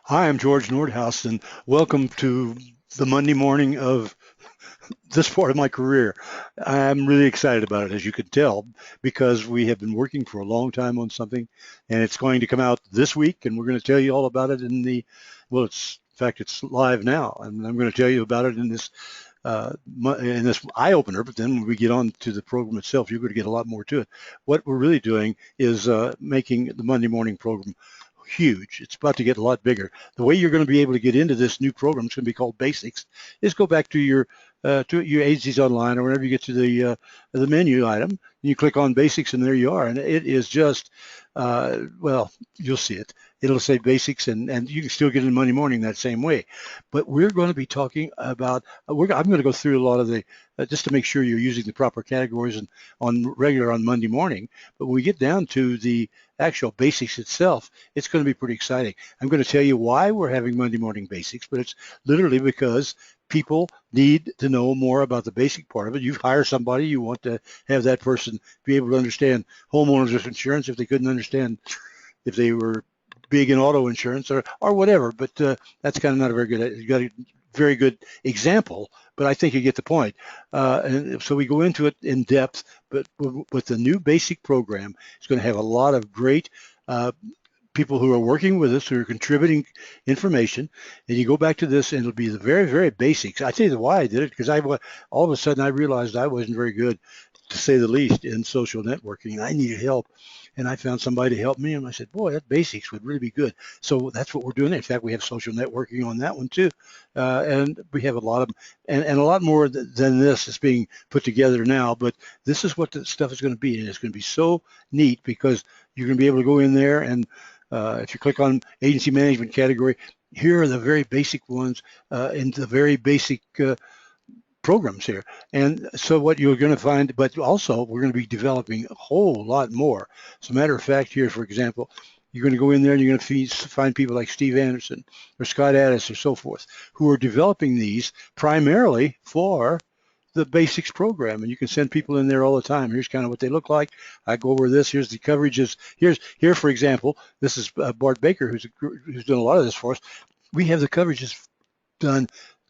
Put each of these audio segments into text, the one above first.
Hi, I'm George Nordhaus, and welcome to the Monday morning of this part of my career. I'm really excited about it, as you can tell, because we have been working for a long time on something, and it's going to come out this week, and we're going to tell you all about it well, in fact, it's live now, and I'm going to tell you about it in this eye opener. But then when we get on to the program itself, you're going to get a lot more to it. What we're really doing is making the Monday morning program huge. It's about to get a lot bigger. The way you're going to be able to get into this new program, it's going to be called Basics, is go back to your Agencies Online, or whenever you get to the menu item, you click on Basics, and there you are. And it is just well, you'll see it. It'll say Basics, and you can still get in Monday morning that same way. But we're going to be talking about. I'm going to go through a lot of the just to make sure you're using the proper categories and on Monday morning. But when we get down to the actual basics itself, it's going to be pretty exciting. I'm going to tell you why we're having Monday morning basics, but it's literally because people need to know more about the basic part of it. You hire somebody, you want to have that person be able to understand homeowners insurance if they couldn't understand if they were big in auto insurance or whatever. But that's kind of not a very good. You got a very good example, but I think you get the point. And so we go into it in depth. But with the new basic program, it's going to have a lot of great people who are working with us, who are contributing information, and you go back to this, and it'll be the very, very basics. I tell you why I did it, because all of a sudden I realized I wasn't very good, to say the least, in social networking, and I needed help. And I found somebody to help me, and I said, boy, that basics would really be good. So that's what we're doing. In fact, we have social networking on that one too. And we have a lot of, and a lot more than this is being put together now, but this is what the stuff is going to be. And it's going to be so neat, because you're going to be able to go in there, and if you click on agency management category, here are the very basic ones in the very basic programs here. And so what you're going to find, but also we're going to be developing a whole lot more. As a matter of fact, here, for example, you're going to go in there and you're going to find people like Steve Anderson or Scott Addis or so forth, who are developing these primarily for the basics program. And you can send people in there all the time. Here's kind of what they look like. I go over this. Here's the coverages. Here, for example, this is Bart Baker, who's done a lot of this for us. We have the coverages done.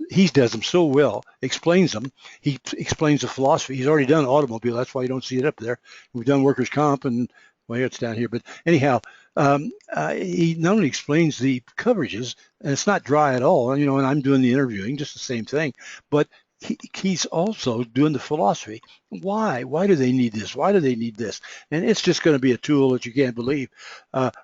He does them so well, explains them. He explains the philosophy. He's already done automobile. That's why you don't see it up there. We've done workers' comp, and well, it's down here. But anyhow, he not only explains the coverages, and it's not dry at all, and I'm doing the interviewing, just the same thing, but he's also doing the philosophy. Why? Why do they need this? Why do they need this? And it's just going to be a tool that you can't believe.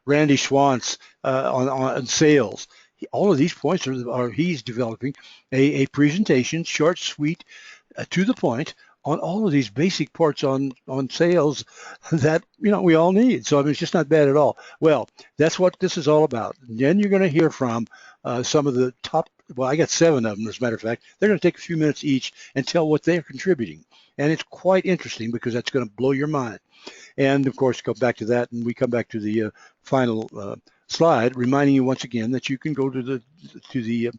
Randy Schwantz on sales. All of these points he's developing a presentation, short, sweet, to the point, on all of these basic parts on sales that we all need. So I mean, it's just not bad at all. Well, that's what this is all about. And then you're going to hear from some of the top. Well, I got 7 of them, as a matter of fact. They're going to take a few minutes each and tell what they're contributing, and it's quite interesting, because that's going to blow your mind. And of course, go back to that, and we come back to the final slide, reminding you once again that you can go to the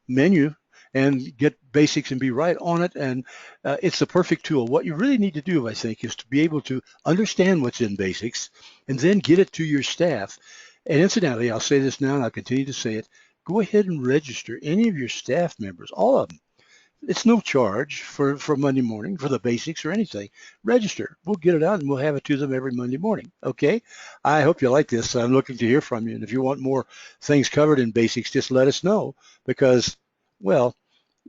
menu and get basics and be right on it. And it's the perfect tool. What you really need to do, I think, is to be able to understand what's in basics and then get it to your staff. And incidentally, I'll say this now, and I'll continue to say it, go ahead and register any of your staff members, all of them. It's no charge for Monday morning for the basics or anything. Register. We'll get it out, and we'll have it to them every Monday morning. Okay? I hope you like this. I'm looking to hear from you. And if you want more things covered in basics, just let us know, because, well,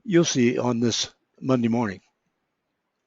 you'll see on this Monday morning.